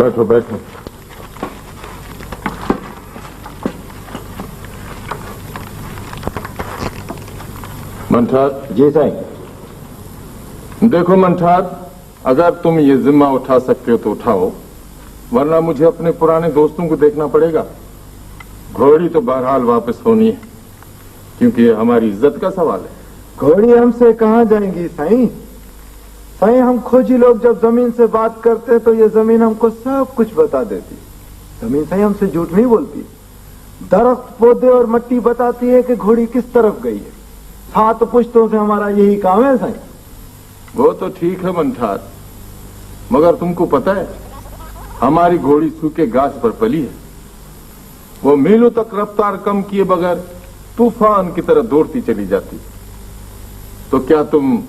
बैठो बैठो। मंठार। जी साईं। देखो मंठार, अगर तुम ये जिम्मा उठा सकते हो तो उठाओ, वरना मुझे अपने पुराने दोस्तों को देखना पड़ेगा। घोड़ी तो बहरहाल वापस होनी है, क्योंकि ये हमारी इज्जत का सवाल है। घोड़ी हमसे कहाँ जाएंगी साईं? साईं, हम खोजी लोग जब जमीन से बात करते तो ये जमीन हमको सब कुछ बता देती। जमीन साईं हमसे झूठ नहीं बोलती। दरख्त, पौधे और मिट्टी बताती है कि घोड़ी किस तरफ गई है। 7 पुश्तों से हमारा यही काम है साईं। वो तो ठीक है मंठार, मगर तुमको पता है हमारी घोड़ी सूखे घास पर पली है। वो मीलों तक रफ्तार कम किए बगैर तूफान की तरह दौड़ती चली जाती। तो क्या तुम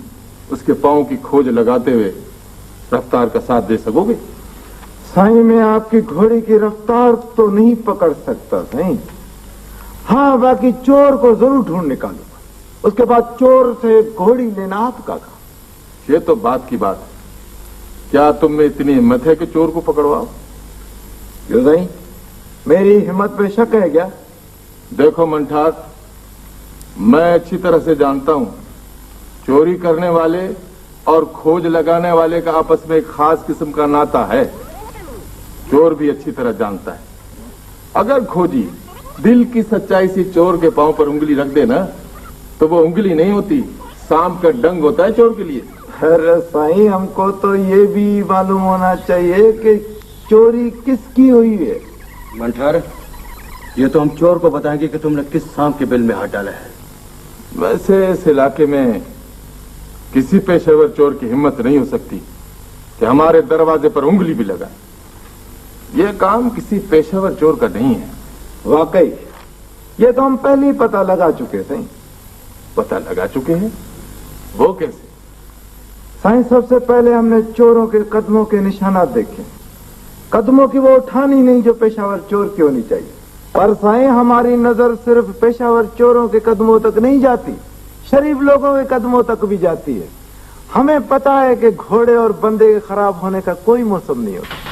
उसके पांव की खोज लगाते हुए रफ्तार का साथ दे सकोगे? साईं, मैं आपकी घोड़ी की रफ्तार तो नहीं पकड़ सकता साईं। हाँ, बाकी चोर को जरूर ढूंढ निकालूंगा। उसके बाद चोर से घोड़ी लेना आपका काम। ये तो बात की बात है। क्या तुम में इतनी हिम्मत है कि चोर को पकड़वाओ? क्यों साईं, मेरी हिम्मत पे शक है क्या? देखो मंठार, मैं अच्छी तरह से जानता हूं चोरी करने वाले और खोज लगाने वाले का आपस में एक खास किस्म का नाता है। चोर भी अच्छी तरह जानता है। अगर खोजी दिल की सच्चाई से चोर के पांव पर उंगली रख दे ना, तो वो उंगली नहीं होती, सांप का डंग होता है चोर के लिए। अरे साईं, हमको तो ये भी मालूम होना चाहिए कि चोरी किसकी हुई है। मंठार, ये तो हम चोर को बताएंगे कि तुमने किस सांप के बिल में हाथ डाला है। वैसे इस इलाके में किसी पेशेवर चोर की हिम्मत नहीं हो सकती कि हमारे दरवाजे पर उंगली भी लगाए। यह काम किसी पेशेवर चोर का नहीं है। वाकई ये तो हम पहले ही पता लगा चुके साईं। पता लगा चुके हैं? वो कैसे? साईं, सबसे पहले हमने चोरों के कदमों के निशानात देखे। कदमों की वो उठानी नहीं जो पेशावर चोर की होनी चाहिए। पर साईं, हमारी नजर सिर्फ पेशावर चोरों के कदमों तक नहीं जाती, शरीफ लोगों के कदमों तक भी जाती है। हमें पता है कि घोड़े और बंदे के खराब होने का कोई मौसम नहीं होता।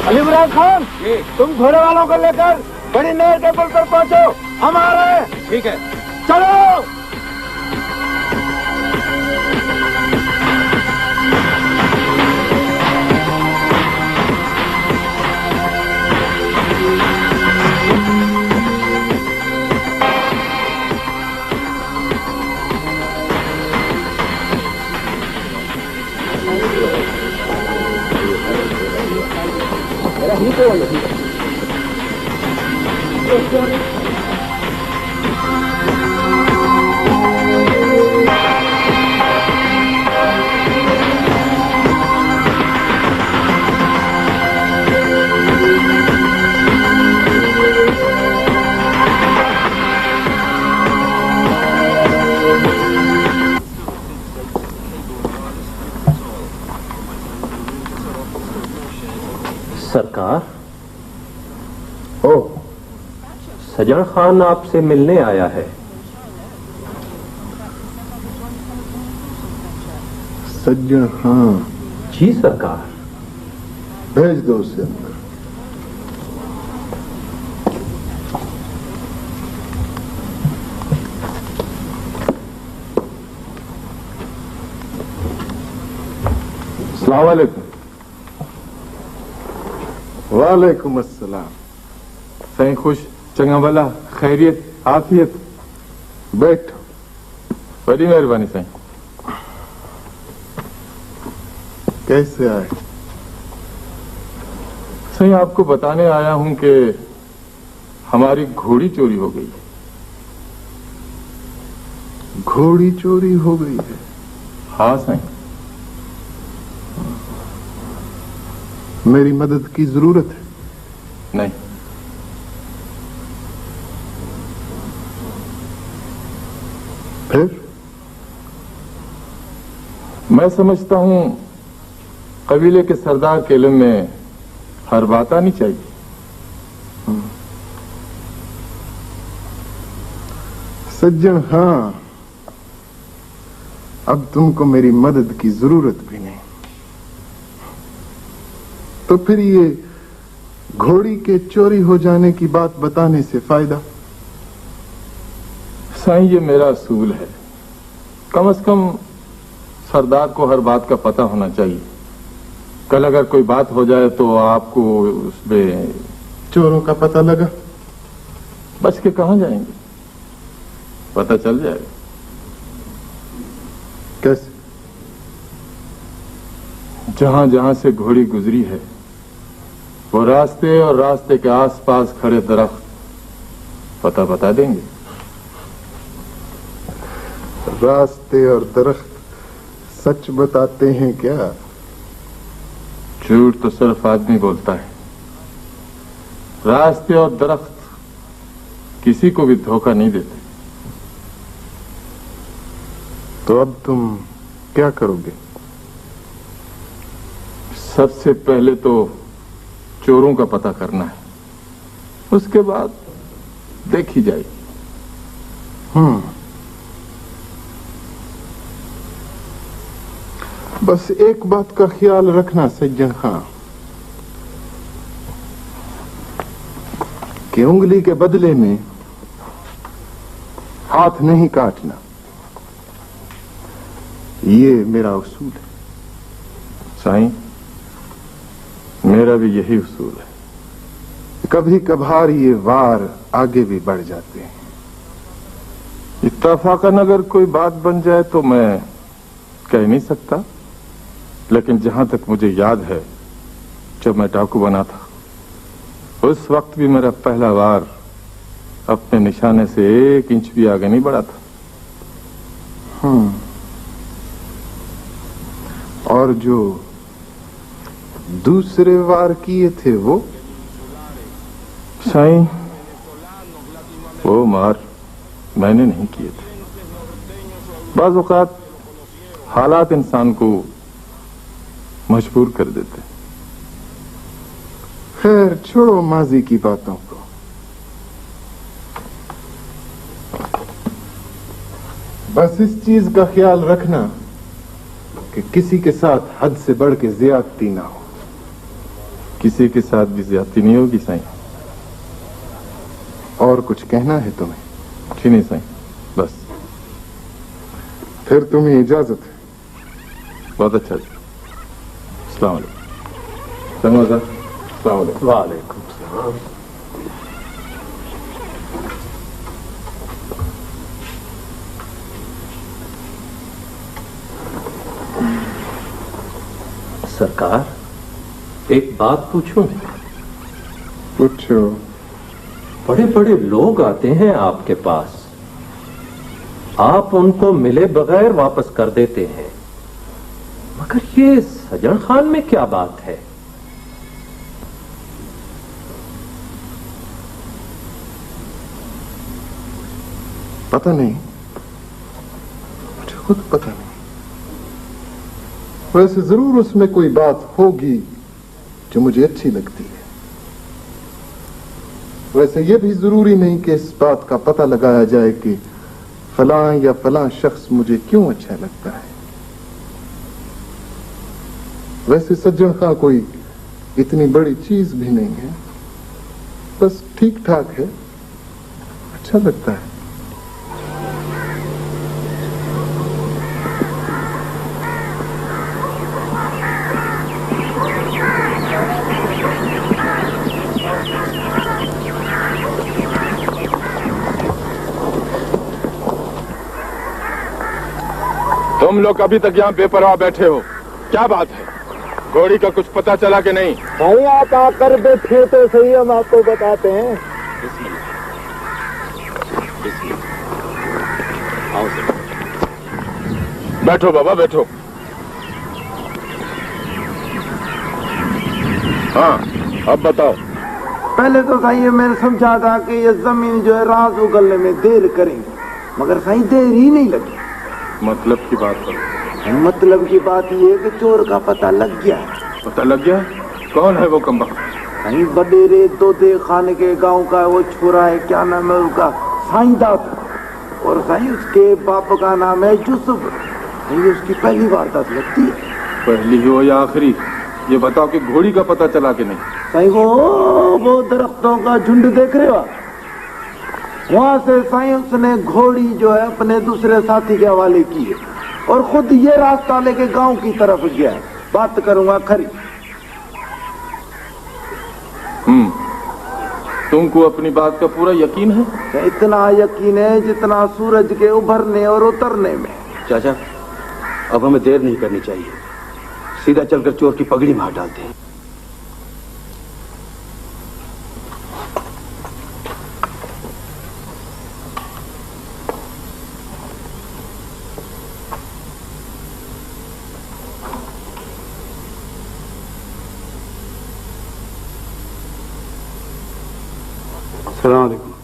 अली इमरान खान, तुम घोड़े वालों को लेकर बड़ी नहर के पुल पर पहुंचो। हम आ रहे हैं। ठीक है, चलो। सरकार, ओह, सजन खान आपसे मिलने आया है। सज्जन खान? जी सरकार। भेज दो उसे अंदर। अस्सलाम वालेकुम। वालेकुम अस्सलाम। सही खुश, चंगा भला, खैरियत, आफियत? बैठो। बड़ी मेहरबानी सही। कैसे आए? सही आपको बताने आया हूं कि हमारी घोड़ी चोरी हो गई है। घोड़ी चोरी हो गई है? हाँ सही। मेरी मदद की जरूरत है? नहीं। फिर? मैं समझता हूं कबीले के सरदार के इल्म में हर बात आनी चाहिए। सज्जन, हाँ, अब तुमको मेरी मदद की जरूरत भी नहीं, तो फिर ये घोड़ी के चोरी हो जाने की बात बताने से फायदा? साईं, ये मेरा असूल है। कम से कम सरदार को हर बात का पता होना चाहिए। कल अगर कोई बात हो जाए तो आपको उसमें चोरों का पता लगा? बच के कहां जाएंगे, पता चल जाएगा। कैसे? जहां जहां से घोड़ी गुजरी है वो रास्ते और रास्ते के आसपास खड़े दरख्त पता बता देंगे। रास्ते और दरख्त सच बताते हैं क्या? झूठ तो सिर्फ आदमी बोलता है। रास्ते और दरख्त किसी को भी धोखा नहीं देते। तो अब तुम क्या करोगे? सबसे पहले तो चोरों का पता करना है, उसके बाद देखी जाएगी। बस एक बात का ख्याल रखना सज्जन खां, कि उंगली के बदले में हाथ नहीं काटना। ये मेरा उसूल है। साईं, मेरा भी यही उसूल है। कभी कभार ये वार आगे भी बढ़ जाते हैं। इत्तफाकन अगर कोई बात बन जाए तो मैं कह नहीं सकता, लेकिन जहां तक मुझे याद है, जब मैं डाकू बना था उस वक्त भी मेरा पहला वार अपने निशाने से 1 इंच भी आगे नहीं बढ़ा था। और जो दूसरे वार किए थे वो? साईं, वो मार मैंने नहीं किए थे। बाज़ औक़ात हालात इंसान को मजबूर कर देते। खैर, छोड़ो माजी की बातों को। बस इस चीज का ख्याल रखना कि किसी के साथ हद से बढ़ के ज्यादती ना हो। किसी के साथ भी ज्यादती नहीं होगी साईं। और कुछ कहना है तुम्हें? जी नहीं साईं, बस। फिर तुम्हें इजाजत है। बहुत अच्छा जी। अस्सलाम वालेकुम। चंगा साहब, अस्सलाम वालेकुम। वालेकुम सलाम। सरकार, एक बात पूछूं? पूछो। बड़े बड़े लोग आते हैं आपके पास, आप उनको मिले बगैर वापस कर देते हैं, मगर ये सजन खान में क्या बात है? पता नहीं, मुझे खुद पता नहीं। वैसे जरूर उसमें कोई बात होगी जो मुझे अच्छी लगती है। वैसे ये भी जरूरी नहीं कि इस बात का पता लगाया जाए कि फलां या फलां शख्स मुझे क्यों अच्छा लगता है। वैसे सज्जन खां कोई इतनी बड़ी चीज भी नहीं है, बस ठीक ठाक है, अच्छा लगता है। तुम लोग अभी तक यहाँ बेपरवाह बैठे हो, क्या बात है? घोड़ी का कुछ पता चला कि नहीं? भाई आप आकर बैठे तो सही, हम आपको बताते हैं। बैठो बाबा बैठो। हाँ अब बताओ। पहले तो साईं ये मैंने समझा था कि ये जमीन जो है राज उगलने में देर करेंगे, मगर साईं देर ही नहीं लगी। मतलब की बात करो। मतलब की बात ये है कि चोर का पता लग गया है। पता लग गया? कौन है वो कम्बख्त? साईं बडेरे दोदे खान के गांव का वो छोरा है, क्या नाम है उसका, साईंदा, और साईं उसके बाप का नाम है यूसुफ। साईं उसकी पहली वारदात लगती है। पहली हो या आखिरी, ये बताओ कि घोड़ी का पता चला कि नहीं? साईं वो दरख्तों का झुंड देख रहे हो, वहां से साईं उसने घोड़ी जो है अपने दूसरे साथी के हवाले की है और खुद ये रास्ता लेके गांव की तरफ गया है। बात करूंगा खरी। तुमको अपनी बात का पूरा यकीन है? इतना यकीन है जितना सूरज के उभरने और उतरने में। चाचा, अब हमें देर नहीं करनी चाहिए, सीधा चलकर चोर की पगड़ी मार डालते हैं।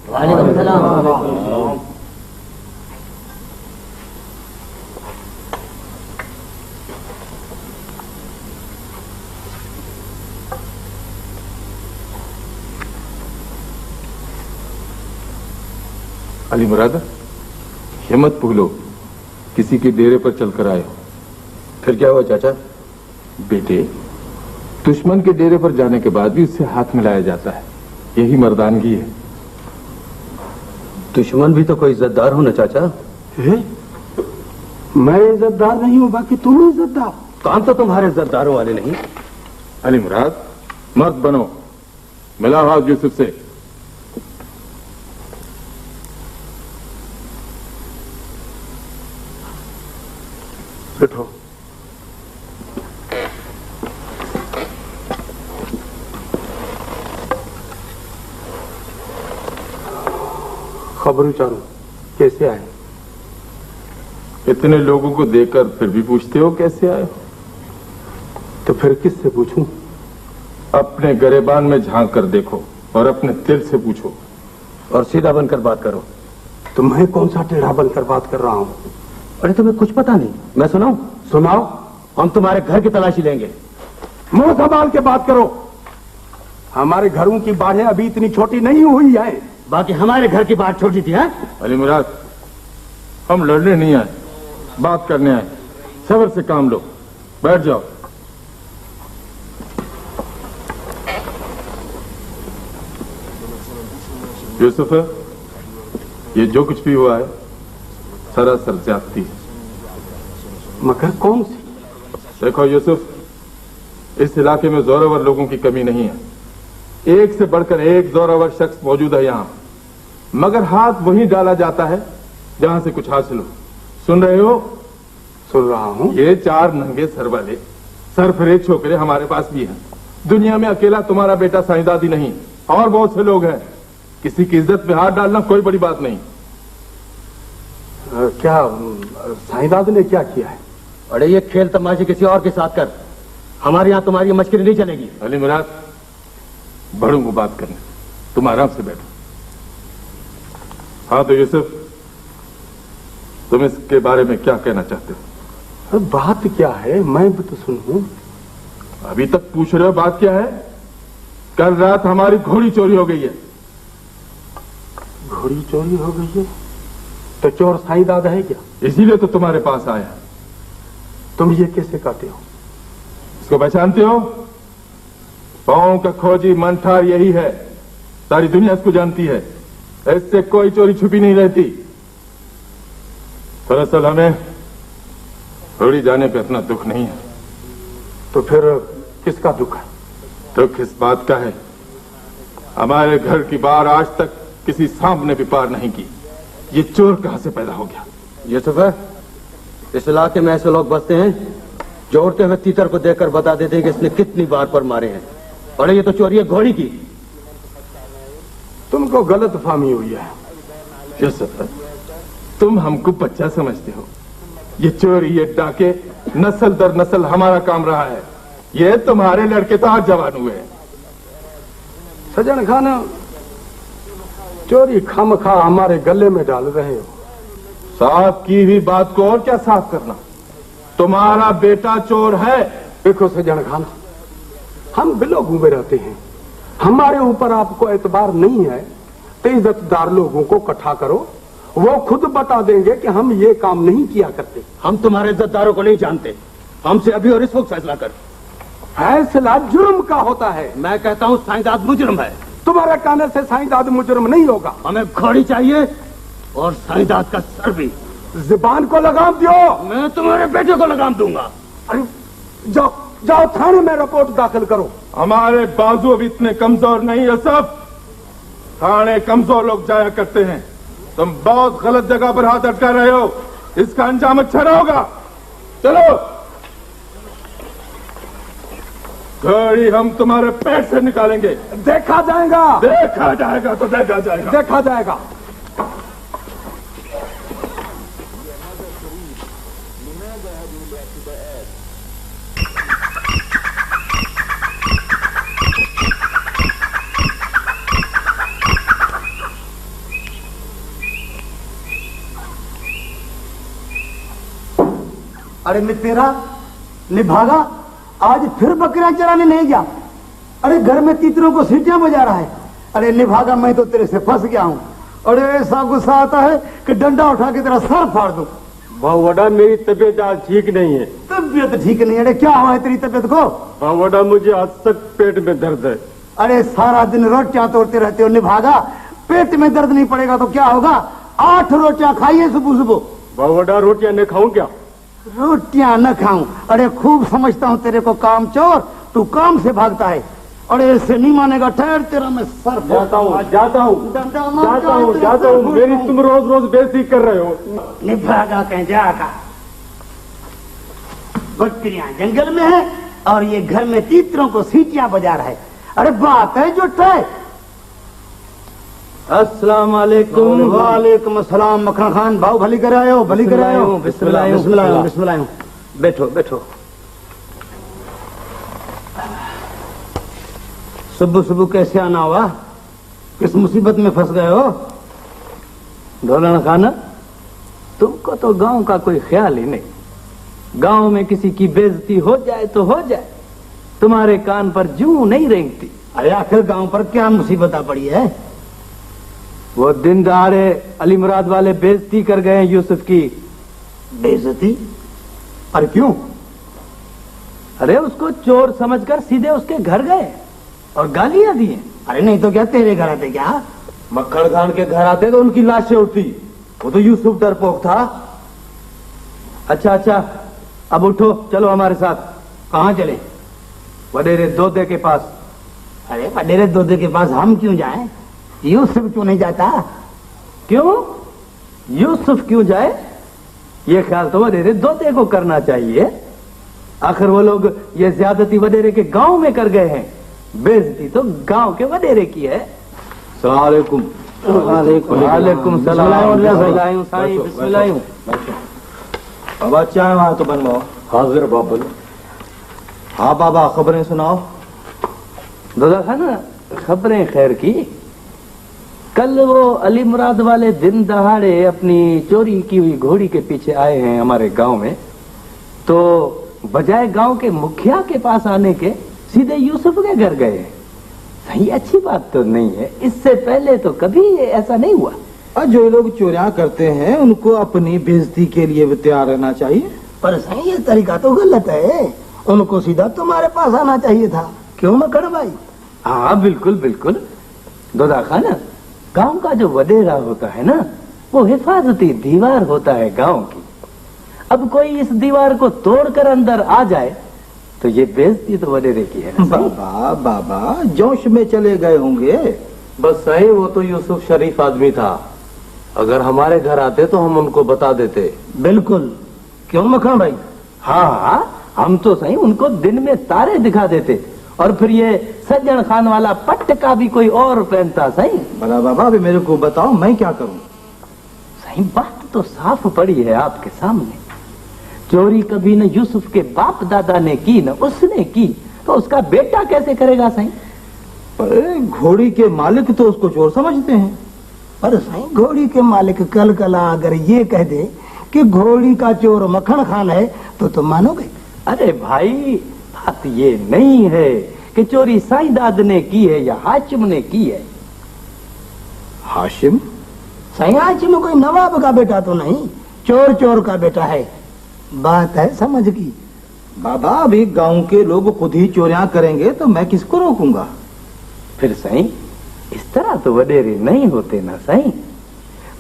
वालेकुम सलाम। अली मुराद, हिम्मत भूलो, किसी के डेरे पर चलकर आए हो। फिर क्या हुआ चाचा? बेटे, दुश्मन के डेरे पर जाने के बाद भी उससे हाथ मिलाया जाता है, यही मर्दानगी है। दुश्मन भी तो कोई इज्जतदार हो ना चाचा। मैं इज्जतदार नहीं हूँ, बाकी तुम इज्जतदार। काम तो तुम्हारे इज्जतदारों वाले नहीं। अली मुराद, मर्द बनो, मिला हाथ यूसुफ से। बैठो। खबर उचारो, कैसे आए? इतने लोगों को देखकर फिर भी पूछते हो कैसे आए हो? तो फिर किससे पूछूं? अपने गरेबान में झांक कर देखो और अपने दिल से पूछो। और सीधा बनकर बात करो। तो मैं कौन सा टेढ़ा बनकर बात कर रहा हूं? अरे तुम्हें कुछ पता नहीं, मैं सुनाऊं? सुनाओ। हम तुम्हारे घर की तलाशी लेंगे। मुंह संभाल के बात करो। हमारे घरों की बाढ़ें अभी इतनी छोटी नहीं हुई है। बाकी हमारे घर की बात छोटी थी। अली मुराद, हम लड़ने नहीं आए, बात करने आए। सब्र से काम लो, बैठ जाओ। यूसुफ, ये जो कुछ भी हुआ है सरासर ज्यादती है। मगर कौन सी? देखो यूसुफ, इस इलाके में जोरावर लोगों की कमी नहीं है। एक से बढ़कर एक जोरावर शख्स मौजूद है यहाँ, मगर हाथ वहीं डाला जाता है जहां से कुछ हासिल हो। सुन रहे हो? सुन रहा हूं। ये 4 नंगे सर वाले सरफरेज छोकरे हमारे पास भी हैं। दुनिया में अकेला तुम्हारा बेटा साईदादी नहीं, और बहुत से लोग हैं। किसी की इज्जत में हाथ डालना कोई बड़ी बात नहीं। क्या साईदाद ने क्या किया है? अरे ये खेल तमाशे किसी और के साथ कर, हमारे यहाँ तुम्हारी मश्करी नहीं चलेगी। अली मुराद, बड़ों को बात करने, तुम आराम से बैठो। हाँ तो यूसुफ, तुम इसके बारे में क्या कहना चाहते हो? बात क्या है, मैं भी तो सुनूं। अभी तक पूछ रहे हो बात क्या है? कल रात हमारी घोड़ी चोरी हो गई है। घोड़ी चोरी हो गई है? तो चोर साईं दादा है क्या? इसीलिए तो तुम्हारे पास आया। तुम ये कैसे कहते हो? इसको पहचानते हो? पांव का खोजी मंठार यही है। सारी दुनिया इसको जानती है। इससे कोई चोरी छुपी नहीं रहती। दरअसल हमें घोड़ी जाने पे इतना दुख नहीं है। तो फिर किसका दुख है? दुख इस बात का है, हमारे घर की बार आज तक किसी सांप ने भी पार नहीं की। ये चोर कहां से पैदा हो गया? यूसुफ है, इस इलाके में ऐसे लोग बसते हैं जो उड़ते हुए तीतर को देखकर बता देते हैं कि इसने कितनी बार पर मारे हैं। और ये तो चोरी है घोड़ी की। तुमको गलत फहमी हुई है। यूसुफ, तुम हमको बच्चा समझते हो। ये चोरी, ये डाके नस्ल दर नस्ल हमारा काम रहा है। ये तुम्हारे लड़के तो आज जवान हुए हैं। सजन खान, चोरी खामखा हमारे गले में डाल रहे हो। साफ की हुई बात को और क्या साफ करना? तुम्हारा बेटा चोर है। देखो सजन खान, हम बिलो घूमे रहते हैं, हमारे ऊपर आपको एतबार नहीं है तो इज्जतदार लोगों को इकट्ठा करो, वो खुद बता देंगे कि हम ये काम नहीं किया करते। हम तुम्हारे इज्जतदारों को नहीं जानते। हमसे अभी और इस वक्त फैसला कर। फैसला जुर्म का होता है। मैं कहता हूँ साईंदाद मुजरिम है। तुम्हारे कहने से साईंदाद मुजरिम नहीं होगा। हमें घोड़ी चाहिए और साईंदाद का सर भी। जुबान को लगाम दो। मैं तुम्हारे बेटे को लगाम दूंगा। अरे जाओ जाओ, थाने में रिपोर्ट दाखिल करो। हमारे बाजू अब इतने कमजोर नहीं है। सब थाने कमजोर लोग जाया करते हैं। तुम बहुत गलत जगह पर हाथ अटका रहे हो। इसका अंजाम अच्छा ना होगा। चलो, घोड़ी हम तुम्हारे पेट से निकालेंगे। देखा जाएगा। देखा जाएगा तो देखा जाएगा। देखा जाएगा। अरे तेरा निभागा आज फिर बकरियां चराने नहीं गया? अरे घर में तीतरों को सीटियां बजा रहा है। अरे निभागा, मैं तो तेरे से फंस गया हूँ। अरे ऐसा गुस्सा आता है कि डंडा उठा के तेरा सर फाड़ दूं। भावड़ा, मेरी तबीयत आज ठीक नहीं है। तबीयत ठीक नहीं है? अरे क्या हुआ है तेरी तबीयत को? भावड़ा, मुझे आज तक पेट में दर्द है। अरे सारा दिन रोटियां तोड़ते रहते हो निभागा, पेट में दर्द नहीं पड़ेगा तो क्या होगा? 8 रोटियां खाइए सुबह सुबह। भावड़ा, रोटियां न खाऊं क्या? रोटियां न खाऊं? अरे खूब समझता हूं तेरे को काम चोर, तू काम से भागता है। अरे ऐसे नहीं मानेगा, ठहर तेरा मैं सर जाता हूँ जाता हूँ। मेरी तुम रोज रोज बेइज्जती कर रहे हो। निभागा कहीं जाएगा। बकरियां जंगल में है और ये घर में तीतरों को सीटियां बजा रहा है। अरे बात है जो है। अस्सलाम वालेकुम। वालेकुम अस्सलाम। मखन खान, भाव भली कर आए हो, भली कर आए हो। बिस्मिल्लाह, बिस्मिल्लाह, बिस्मिल्लाह। बैठो बैठो। सुबह सुबह कैसे आना हुआ? किस मुसीबत में फंस गए हो? ढोलन खाना, तुमको तो गांव का कोई ख्याल ही नहीं। गांव में किसी की बेइज्जती हो जाए तो हो जाए, तुम्हारे कान पर जूं नहीं रेंगती। अरे आखिर गांव पर क्या मुसीबत आ पड़ी है? वो दिन दहाड़े अली मुराद वाले बेइज्जती कर गए हैं यूसुफ की। बेइज्जती? अरे क्यों? अरे उसको चोर समझकर सीधे उसके घर गए और गालियां दी। अरे नहीं तो क्या तेरे घर आते क्या? मक्खन खान के घर आते तो उनकी लाशें उठती। वो तो यूसुफ डरपोक था। अच्छा, अब उठो, चलो हमारे साथ। कहाँ चले? वडेरे दोदे के पास। अरे वडेरे दोदे के पास हम क्यों जाएं? यूसुफ क्यों नहीं जाता? क्यों यूसुफ क्यों जाए? ये ख्याल तो वडेरे दोदे को करना चाहिए। आखिर वो लोग ये ज्यादती वडेरे के गांव में कर गए हैं, बेइज्जती तो गांव के वडेरे की है। अस्सलाम वालेकुम। वालेकुम सलाम। बिस्मिल्लाह। बाबा चाय वहां तो बनवाओ। हाजिर बाबा। हाँ बाबा, खबरें सुनाओ। दादा खाना, खबरें खैर की। कल वो अली मुराद वाले दिन दहाड़े अपनी चोरी की हुई घोड़ी के पीछे आए हैं हमारे गांव में। तो बजाय गांव के मुखिया के पास आने के सीधे यूसुफ के घर गए। सही अच्छी बात तो नहीं है, इससे पहले तो कभी ऐसा नहीं हुआ। और जो लोग चोरियां करते हैं उनको अपनी बेइज्जती के लिए भी तैयार रहना चाहिए। पर सही ये तरीका तो गलत है, उनको सीधा तुम्हारे पास आना चाहिए था। क्यों मकड़ भाई? हाँ बिल्कुल बिल्कुल। दोदा खान, गांव का जो वडेरा होता है ना, वो हिफाजती दीवार होता है गांव की। अब कोई इस दीवार को तोड़कर अंदर आ जाए तो ये बेइज्जती तो वडेरे की है ना। बाबा बाबा जोश में चले गए होंगे। बस सही, वो तो यूसुफ शरीफ आदमी था। अगर हमारे घर आते तो हम उनको बता देते। बिल्कुल। क्यों मखन भाई? हाँ, हम तो सही उनको दिन में तारे दिखा देते और फिर ये सज्जन खान वाला पट्ट भी कोई और पहनता। सही बड़ा बाबा अभी मेरे को बताओ मैं क्या करूं? सही बात तो साफ पड़ी है आपके सामने। चोरी कभी न यूसुफ के बाप दादा ने की न उसने की, तो उसका बेटा कैसे करेगा? सही अरे घोड़ी के मालिक तो उसको चोर समझते हैं। पर सही घोड़ी के मालिक कल कला अगर ये कह दे कि घोड़ी का चोर मक्खन खान है तो तुम मानोगे? अरे भाई, बात ये नहीं है कि चोरी साईं दाद ने की है या हाशिम ने की है। हाशिम? सही हाशिम कोई नवाब का बेटा तो नहीं, चोर का बेटा है। बात है समझ की। बाबा अभी गांव के लोग खुद ही चोरियां करेंगे तो मैं किसको रोकूंगा? फिर सही इस तरह तो वडेरे नहीं होते ना। सही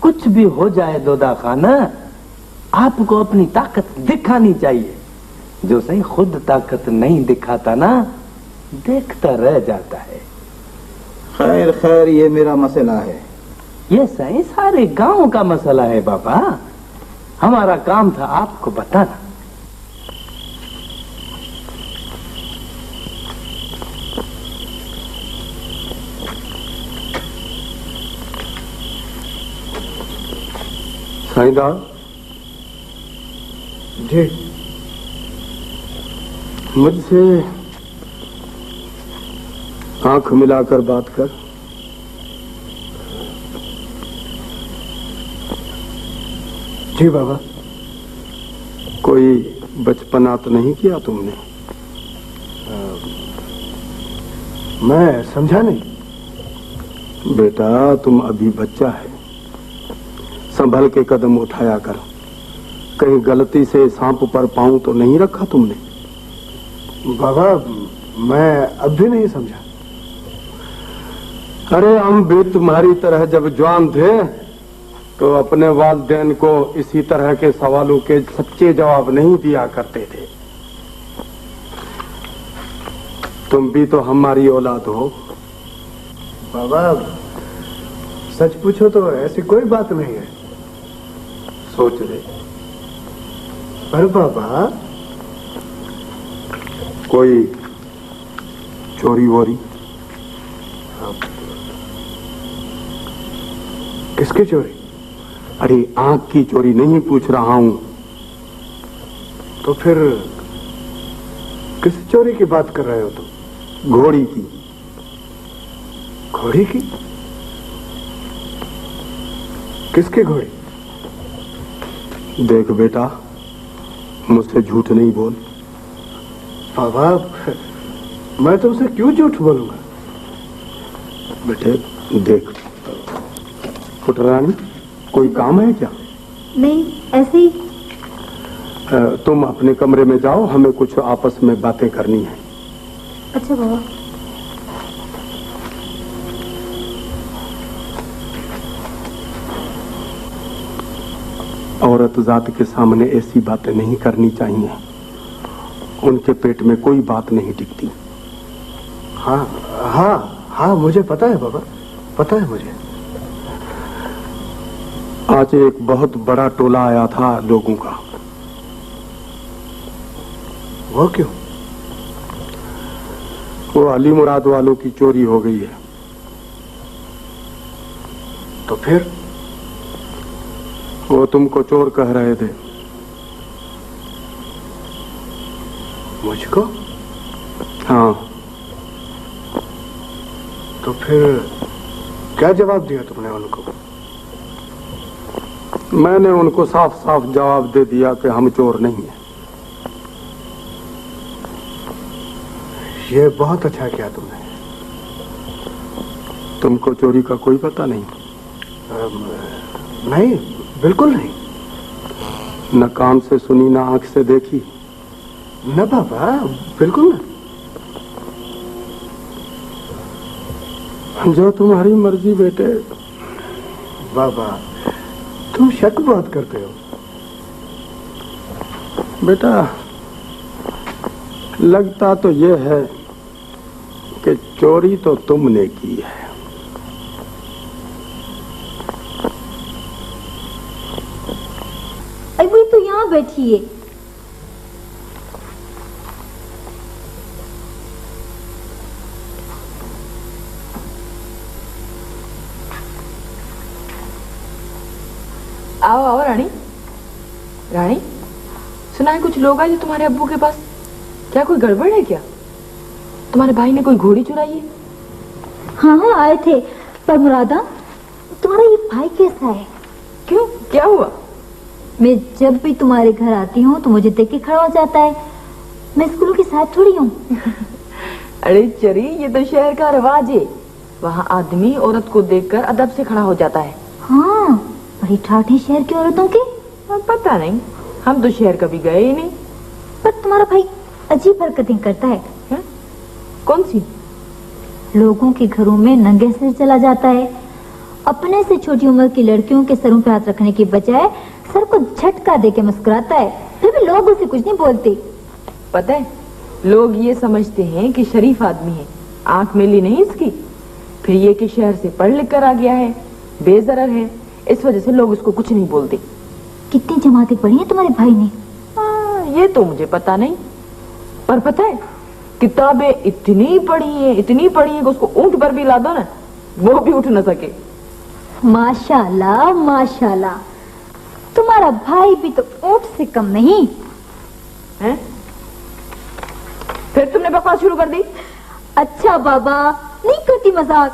कुछ भी हो जाए दोदा खाना, आपको अपनी ताकत दिखानी चाहिए। जो सही खुद ताकत नहीं दिखाता ना, देखता रह जाता है। खैर खैर ये मेरा मसला है। ये सही सारे गांव का मसला है बाबा। हमारा काम था आपको बताना। साईंदार जी, मुझसे आंख मिलाकर बात कर। जी बाबा। कोई बचपना तो नहीं किया तुमने? मैं समझा नहीं। बेटा तुम अभी बच्चा है, संभल के कदम उठाया कर। कहीं गलती से सांप पर पांव तो नहीं रखा तुमने? बाबा मैं अब भी नहीं समझा। अरे हम भी तुम्हारी तरह जब जवान थे तो अपने वालिदैन को इसी तरह के सवालों के सच्चे जवाब नहीं दिया करते थे। तुम भी तो हमारी औलाद हो। बाबा सच पूछो तो ऐसी कोई बात नहीं है। सोच ले। पर बाबा कोई चोरी वोरी? किसकी चोरी? अरे आंख की चोरी नहीं पूछ रहा हूं। तो फिर किस चोरी की बात कर रहे हो तुम? घोड़ी की। घोड़ी की? किसकी घोड़ी? देख बेटा, मुझसे झूठ नहीं बोल। बाबा मैं तुमसे क्यों झूठ बोलूंगा? बेटे देख, पुटरानी कोई काम है क्या? नहीं, ऐसे ही। तुम अपने कमरे में जाओ, हमें कुछ आपस में बातें करनी है। अच्छा बाबा। औरत जात के सामने ऐसी बातें नहीं करनी चाहिए। उनके पेट में कोई बात नहीं टिकती। हाँ हाँ हाँ मुझे पता है बाबा, पता है मुझे। आज एक बहुत बड़ा टोला आया था लोगों का। वो क्यों? वो अली मुराद वालों की चोरी हो गई है। तो फिर? वो तुमको चोर कह रहे थे। मुझको? हाँ। तो फिर क्या जवाब दिया तुमने उनको? मैंने उनको साफ साफ जवाब दे दिया कि हम चोर नहीं हैं। ये बहुत अच्छा किया तुमने। तुमको चोरी का कोई पता नहीं? नहीं, बिल्कुल नहीं। न कान से सुनी, न आंख से देखी। न बाबा, बिल्कुल न। जो तुम्हारी मर्जी बेटे। बाबा, तुम शक बहुत करते हो। बेटा, लगता तो ये है कि चोरी तो तुमने की है। अभी तो यहाँ बैठी है। आओ आओ रानी। रानी, सुना है कुछ लोग आए थे तुम्हारे अब्बू के पास। क्या कोई गड़बड़ है क्या? तुम्हारे भाई ने कोई घोड़ी चुराई है? हाँ हाँ आए थे, पर मुरादा तुम्हारा ये भाई कैसा है? क्यों, क्या हुआ? मैं जब भी तुम्हारे घर आती हूँ तो मुझे देख के खड़ा हो जाता है। मैं स्कूलों की साथ थोड़ी हूँ। अरे चरी, ये तो शहर का रिवाज है। वहाँ आदमी औरत को देखकर अदब से खड़ा हो जाता है। हाँ, बड़ी ठाठ है शहर की औरतों की। पता नहीं, हम तो शहर कभी गए ही नहीं। पर तुम्हारा भाई अजीब हरकतें करता है। कौन सी? लोगों के घरों में नंगे सिर चला जाता है। अपने से छोटी उम्र की लड़कियों के सरों पे हाथ रखने की बजाय सर को झटका देके मुस्कुराता है। फिर भी लोग उसे कुछ नहीं बोलते। पता है, लोग ये समझते हैं कि शरीफ आदमी है, आंख मेली नहीं इसकी। फिर ये कि शहर से पढ़ लिख कर आ गया है, बेजरर है, इस वजह से लोग उसको कुछ नहीं बोलते। कितनी जमातें पढ़ी हैं तुम्हारे भाई ने? ये तो मुझे पता नहीं, पर पता है किताबें इतनी पढ़ी है कि उसको ऊंट पर भी ला दो ना, वो भी उठ न सके। माशाल्लाह माशाल्लाह, तुम्हारा भाई भी तो ऊंट से कम नहीं है। फिर तुमने बकवास शुरू कर दी। अच्छा बाबा, नहीं करती मजाक।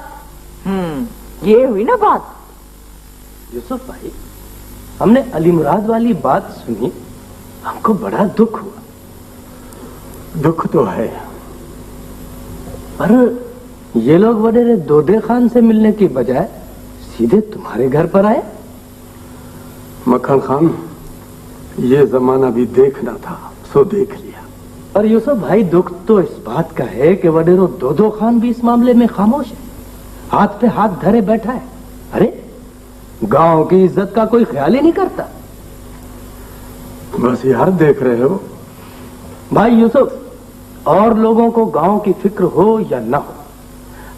ये हुई ना बात। यूसुफ भाई, हमने अली मुराद वाली बात सुनी, हमको बड़ा दुख हुआ। दुख तो है, पर ये लोग वडेरे दोदे खान से मिलने की बजाय सीधे तुम्हारे घर पर आए। मक्खन खान, ये जमाना भी देखना था, सो देख लिया। और यूसुफ भाई, दुख तो इस बात का है कि वडेरो दोदो खान भी इस मामले में खामोश है, हाथ पे हाथ धरे बैठा है। अरे, गांव की इज्जत का कोई ख्याल ही नहीं करता। बस यार, देख रहे हो भाई यूसुफ, और लोगों को गांव की फिक्र हो या ना हो,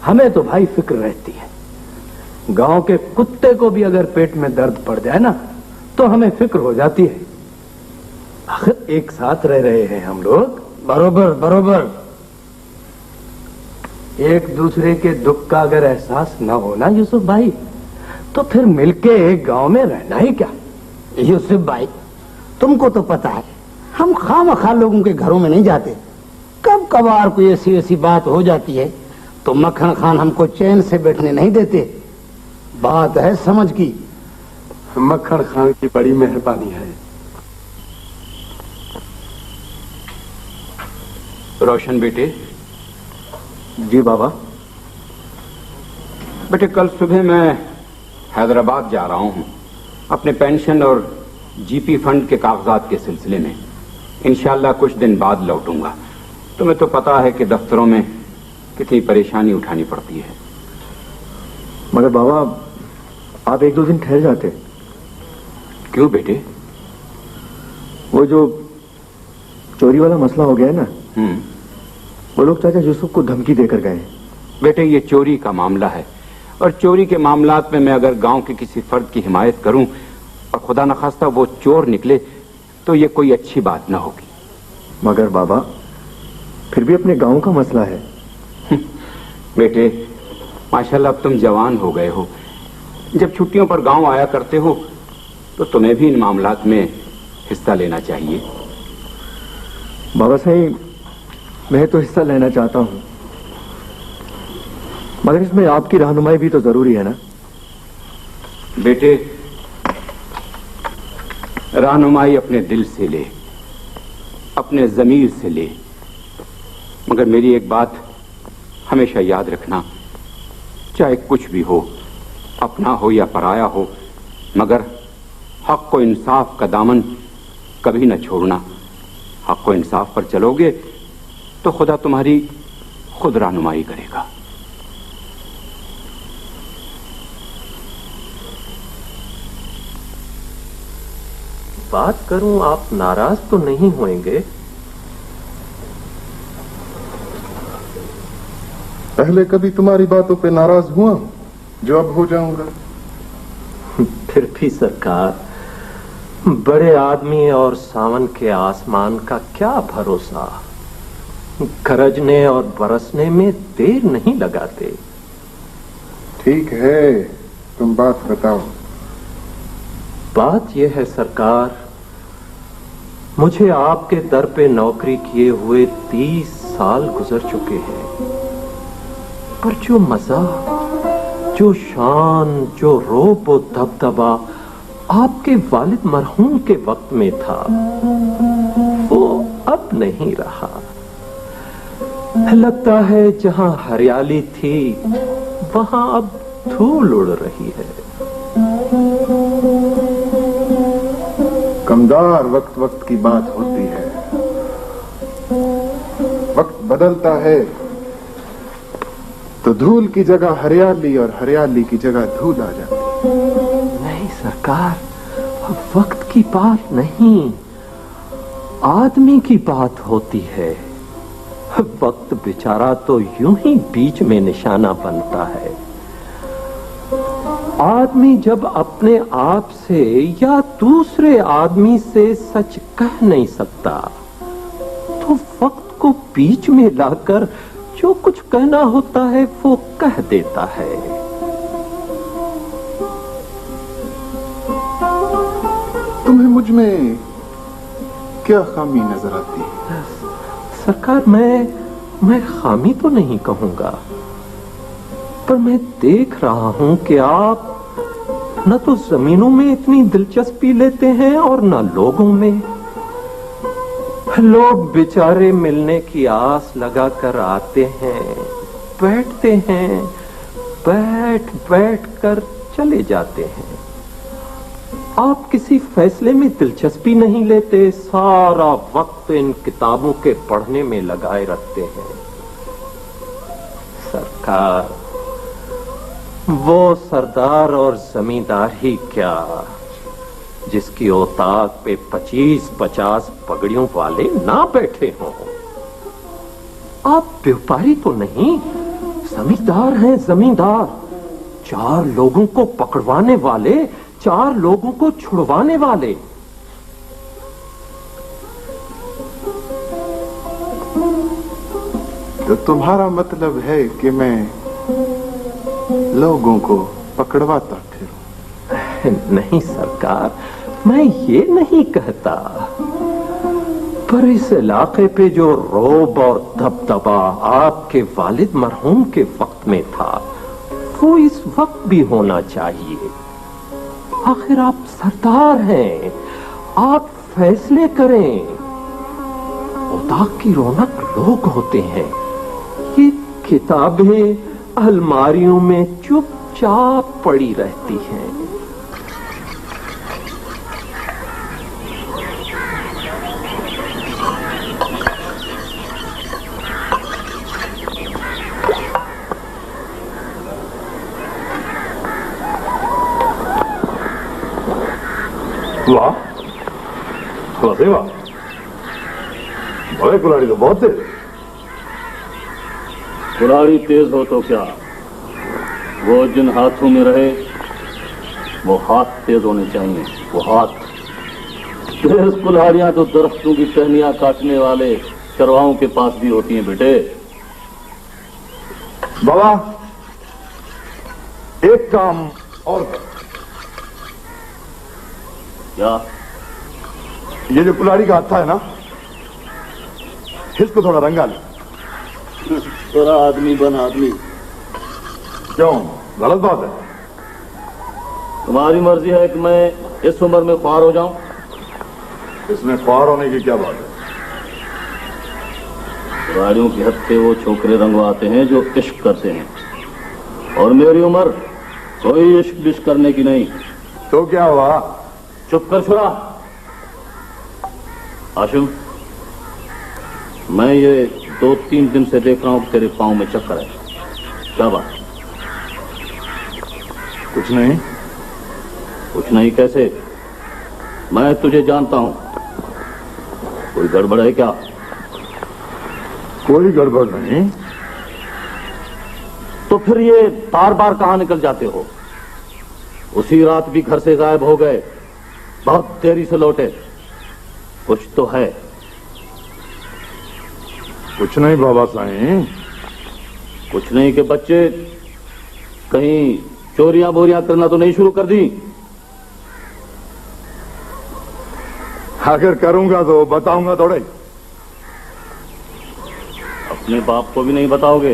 हमें तो भाई फिक्र रहती है। गांव के कुत्ते को भी अगर पेट में दर्द पड़ जाए ना, तो हमें फिक्र हो जाती है। आखिर एक साथ रह रहे हैं हम लोग। बरोबर बरोबर। एक दूसरे के दुख का अगर एहसास ना हो ना यूसुफ भाई, तो फिर मिलके एक गांव में रहना ही क्या। यूसुफ भाई, तुमको तो पता है, हम खामखा लोगों के घरों में नहीं जाते। कब कभार कोई ऐसी ऐसी बात हो जाती है तो मक्खन खान हमको चैन से बैठने नहीं देते। बात है समझ की। मक्खन खान की बड़ी मेहरबानी है। रोशन बेटे। जी बाबा। बेटे, कल सुबह मैं हैदराबाद जा रहा हूं अपने पेंशन और जीपी फंड के कागजात के सिलसिले में। इंशाल्लाह कुछ दिन बाद लौटूंगा। तुम्हें तो पता है कि दफ्तरों में कितनी परेशानी उठानी पड़ती है। मगर बाबा, आप एक दो दिन ठहर जाते। क्यों बेटे? वो जो चोरी वाला मसला हो गया है ना, वो लोग चाचा यूसुफ को धमकी देकर गए। बेटे, ये चोरी का मामला है, और चोरी के मामलात में मैं अगर गांव के किसी फर्द की हिमायत करूं और खुदा न खास्ता वो चोर निकले, तो ये कोई अच्छी बात ना होगी। मगर बाबा, फिर भी अपने गांव का मसला है। बेटे, माशाल्लाह अब तुम जवान हो गए हो। जब छुट्टियों पर गांव आया करते हो तो तुम्हें भी इन मामलात में हिस्सा लेना चाहिए। बाबा साहब, मैं तो हिस्सा लेना चाहता हूं, मगर इसमें आपकी रहनुमाई भी तो जरूरी है ना। बेटे, रहनुमाई अपने दिल से ले, अपने जमीर से ले। मगर मेरी एक बात हमेशा याद रखना, चाहे कुछ भी हो, अपना हो या पराया हो, मगर हक को इंसाफ का दामन कभी न छोड़ना। हक को इंसाफ पर चलोगे तो खुदा तुम्हारी खुद रहनुमाई करेगा। बात करूं, आप नाराज तो नहीं होंगे? पहले कभी तुम्हारी बातों पे नाराज हुआ जो अब हो जाऊंगा? फिर भी सरकार, बड़े आदमी और सावन के आसमान का क्या भरोसा। गरजने और बरसने में देर नहीं लगाते। ठीक है, तुम बात बताओ। बात यह है सरकार, मुझे आपके दर पे नौकरी किए हुए 30 साल गुजर चुके हैं, पर जो मजा, जो शान, जो रोब और दबदबा आपके वालिद मरहूम के वक्त में था, वो अब नहीं रहा। लगता है जहां हरियाली थी वहां अब धूल उड़ रही है। कमदार, वक्त वक्त की बात होती है। वक्त बदलता है तो धूल की जगह हरियाली और हरियाली की जगह धूल आ जाती है। नहीं सरकार, वक्त की बात नहीं, आदमी की बात होती है। वक्त बेचारा तो यूं ही बीच में निशाना बनता है। आदमी जब अपने आप से या दूसरे आदमी से सच कह नहीं सकता, तो वक्त को बीच में लाकर जो कुछ कहना होता है वो कह देता है। तुम्हें मुझ में क्या खामी नजर आती है? सरकार, मैं खामी तो नहीं कहूंगा, पर मैं देख रहा हूं कि आप न तो जमीनों में इतनी दिलचस्पी लेते हैं और न लोगों में। लोग बेचारे मिलने की आस लगाकर आते हैं, बैठते हैं, बैठ बैठ कर चले जाते हैं। आप किसी फैसले में दिलचस्पी नहीं लेते, सारा वक्त इन किताबों के पढ़ने में लगाए रखते हैं। सरकार, वो सरदार और जमींदार ही क्या, जिसकी औताक पे 25-50 पगड़ियों वाले ना बैठे हों। आप व्यापारी तो नहीं, जमींदार हैं, जमींदार। 4 लोगों को पकड़वाने वाले, 4 लोगों को छुड़वाने वाले। तो तुम्हारा मतलब है कि मैं लोगों को पकड़वाता फिरूं? नहीं सरकार, मैं ये नहीं कहता, पर इस इलाके पे जो रोब और दबदबा आपके वालिद मरहूम के वक्त में था, वो इस वक्त भी होना चाहिए। आखिर आप सरदार हैं, आप फैसले करें। औताक की रौनक लोग होते हैं। ये किताबें अलमारियों में चुपचाप पड़ी रहती हैं। वाह, वाह वाह, बड़े कुल्हाड़ी तो बहुत तेज। कुल्हाड़ी तेज हो तो क्या, वो जिन हाथों में रहे वो हाथ तेज होने चाहिए। वो हाथ तेज कुल्हाड़ियां तो दरख्तों की टहनियां काटने वाले चरवाहों के पास भी होती हैं बेटे। बाबा, एक काम और कर। क्या? ये जो कुल्हाड़ी का हाथा है ना, इसको थोड़ा रंगा ले। थोड़ा आदमी बन आदमी। क्यों, गलत बात है? तुम्हारी मर्जी है कि मैं इस उम्र में ख्वार हो जाऊं? इसमें ख्वार होने की क्या बात है? गाड़ियों के हत्थे वो छोकरे रंगवाते हैं जो इश्क करते हैं, और मेरी उम्र कोई इश्क बिश्क करने की नहीं। तो क्या हुआ? चुप कर छुरा। आशिम, मैं ये 2-3 दिन से देख रहा हूं कि तेरे पांव में चक्कर है। क्या बात? कुछ नहीं। कुछ नहीं कैसे? मैं तुझे जानता हूं। कोई गड़बड़ है क्या? कोई गड़बड़ नहीं। तो फिर ये बार बार कहां निकल जाते हो? उसी रात भी घर से गायब हो गए, बहुत देरी से लौटे। कुछ तो है। कुछ नहीं बाबा साईं। कुछ नहीं के बच्चे, कहीं चोरियां बोरियां करना तो नहीं शुरू कर दी? अगर करूंगा तो बताऊंगा थोड़े। अपने बाप को भी नहीं बताओगे?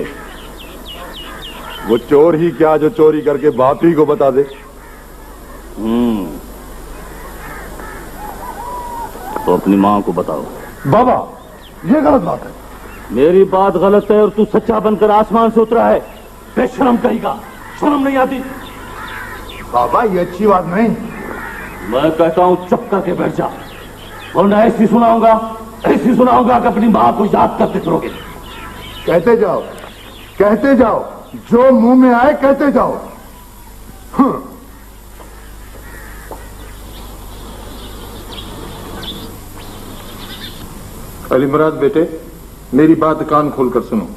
वो चोर ही क्या जो चोरी करके बाप ही को बता दे। तो अपनी मां को बताओ। बाबा ये गलत बात है। मेरी बात गलत है और तू सच्चा बनकर आसमान से उतरा है। बेशरम कहेगा, शर्म नहीं आती? बाबा ये अच्छी बात नहीं। मैं कहता हूं चुप करके बैठ जा, वरना ऐसी सुनाऊंगा कि अपनी मां को याद करते फिरोगे। कहते जाओ, कहते जाओ, जो मुंह में आए कहते जाओ। अली मुराद बेटे, मेरी बात कान खोलकर सुनो।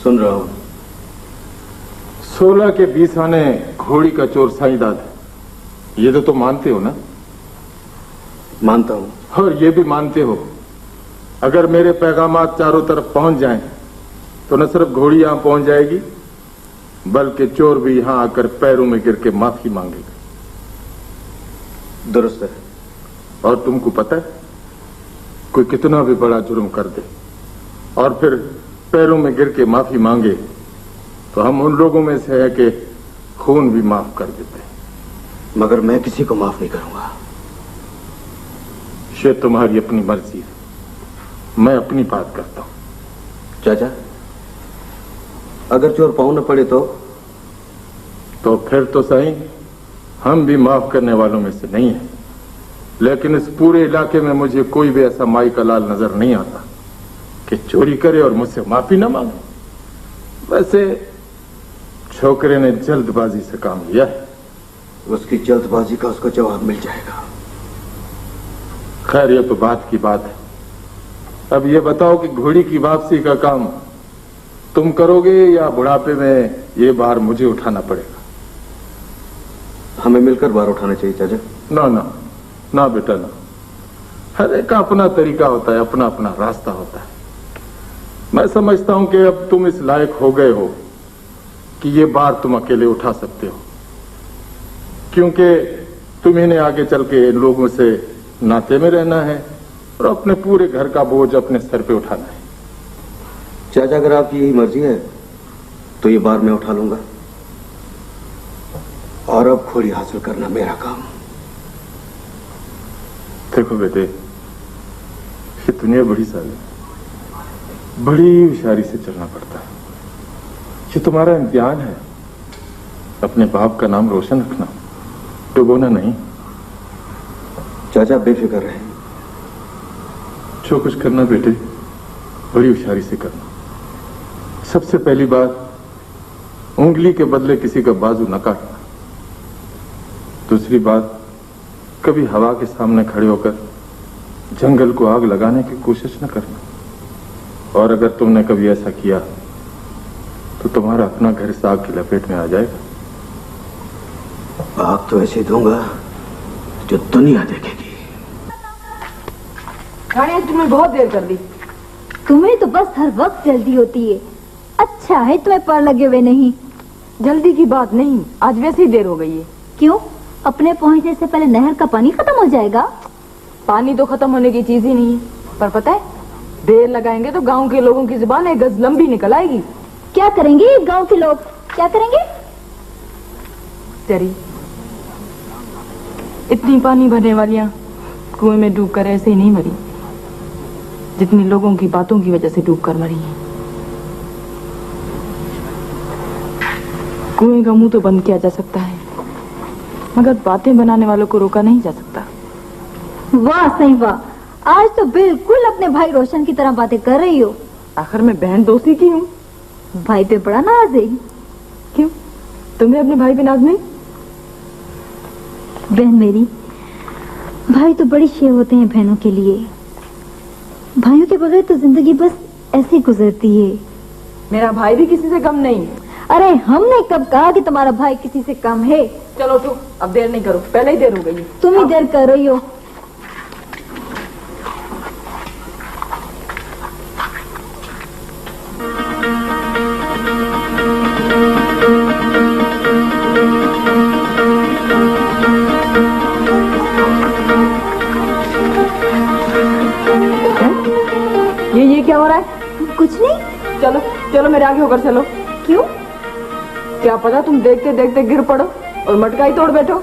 सुन रहा हूं। 16 के 20 आने घोड़ी का चोर साईंदाद है, ये तो तुम मानते हो ना? मानता हूं। और ये भी मानते हो अगर मेरे पैगामात चारों तरफ पहुंच जाएं तो न सिर्फ घोड़ी यहां पहुंच जाएगी, बल्कि चोर भी यहां आकर पैरों में गिर के माफी मांगेगा। दुरुस्त है। और तुमको पता है, कोई कितना भी बड़ा जुर्म कर दे और फिर पैरों में गिर के माफी मांगे तो हम उन लोगों में से है कि खून भी माफ कर देते हैं। मगर मैं किसी को माफ नहीं करूंगा। ये तुम्हारी अपनी मर्जी है, मैं अपनी बात करता हूं। चाचा, अगर चोर पाँव न पड़े तो फिर तो सही, हम भी माफ करने वालों में से नहीं है। लेकिन इस पूरे इलाके में मुझे कोई भी ऐसा माई का लाल नजर नहीं आता कि चोरी करे और मुझसे माफी न मांगे। वैसे छोकरे ने जल्दबाजी से काम लिया है। उसकी जल्दबाजी का उसको जवाब मिल जाएगा। खैर, ये तो बात की बात है। अब ये बताओ कि घोड़ी की वापसी का काम तुम करोगे या बुढ़ापे में ये भार मुझे उठाना पड़ेगा? हमें मिलकर भार उठाना चाहिए चाचा। ना ना ना बेटा ना, हर एक का अपना तरीका होता है, अपना अपना रास्ता होता है। मैं समझता हूं कि अब तुम इस लायक हो गए हो कि ये बार तुम अकेले उठा सकते हो, क्योंकि तुम्हें ने आगे चल के इन लोगों से नाते में रहना है और अपने पूरे घर का बोझ अपने सर पे उठाना है। चाचा, अगर आपकी यही मर्जी है तो ये बार मैं उठा लूंगा, और अब घोड़ी हासिल करना मेरा काम। देखो बेटे, ये दुनिया बड़ी सारी, बड़ी होशियारी से चलना पड़ता है। ये तुम्हारा इम्तिहान है। अपने बाप का नाम रोशन रखना, डुबोना नहीं। चाचा बेफिक्र रहे। जो कुछ करना बेटे, बड़ी होशियारी से करना। सबसे पहली बात, उंगली के बदले किसी का बाजू न काटना। दूसरी बात, कभी हवा के सामने खड़े होकर जंगल को आग लगाने की कोशिश न करना। और अगर तुमने कभी ऐसा किया तो तुम्हारा अपना घर इस आग की लपेट में आ जाएगा। आग तो ऐसे दूंगा जो दुनिया देखेगी। रानी, तुमने बहुत देर कर दी। तुम्हें तो बस हर वक्त जल्दी होती है। अच्छा है तुम्हें पर लगे हुए नहीं। जल्दी की बात नहीं, आज वैसे ही देर हो गई है। क्यों? अपने पहुंचने से पहले नहर का पानी खत्म हो जाएगा। पानी तो खत्म होने की चीज ही नहीं है, पर पता है, देर लगाएंगे तो गांव के लोगों की जुबान एक गज लंबी निकल आएगी। क्या करेंगे गांव के लोग? क्या करेंगे? तेरी इतनी पानी भरने वालियां कुएं में डूबकर ऐसे ही नहीं मरी। जितनी लोगों की बातों की वजह से डूब कर मरी हैं। कुएं का मुंह तो बंद किया जा सकता है, मगर बातें बनाने वालों को रोका नहीं जा सकता। वाह सही वाह, आज तो बिल्कुल अपने भाई रोशन की तरह बातें कर रही हो। आखिर मैं बहन दोस्ती की हूँ। भाई पे बड़ा नाज है। क्यों, तुम्हें अपने भाई पे नाज नहीं? बहन मेरी, भाई तो बड़ी शेर होते हैं बहनों के लिए। भाइयों के बगैर तो जिंदगी बस ऐसे गुजरती है। मेरा भाई भी किसी से कम नहीं। अरे हमने कब कहा कि तुम्हारा भाई किसी से कम है? चलो उठो, अब देर नहीं करो, पहले ही देर हो गई। तुम ही देर कर रही हो। ये क्या हो रहा है? कुछ नहीं। चलो चलो मेरे आगे होकर चलो। क्यों? क्या पता तुम देखते देखते गिर पड़ो और मटका ही तोड़ बैठो।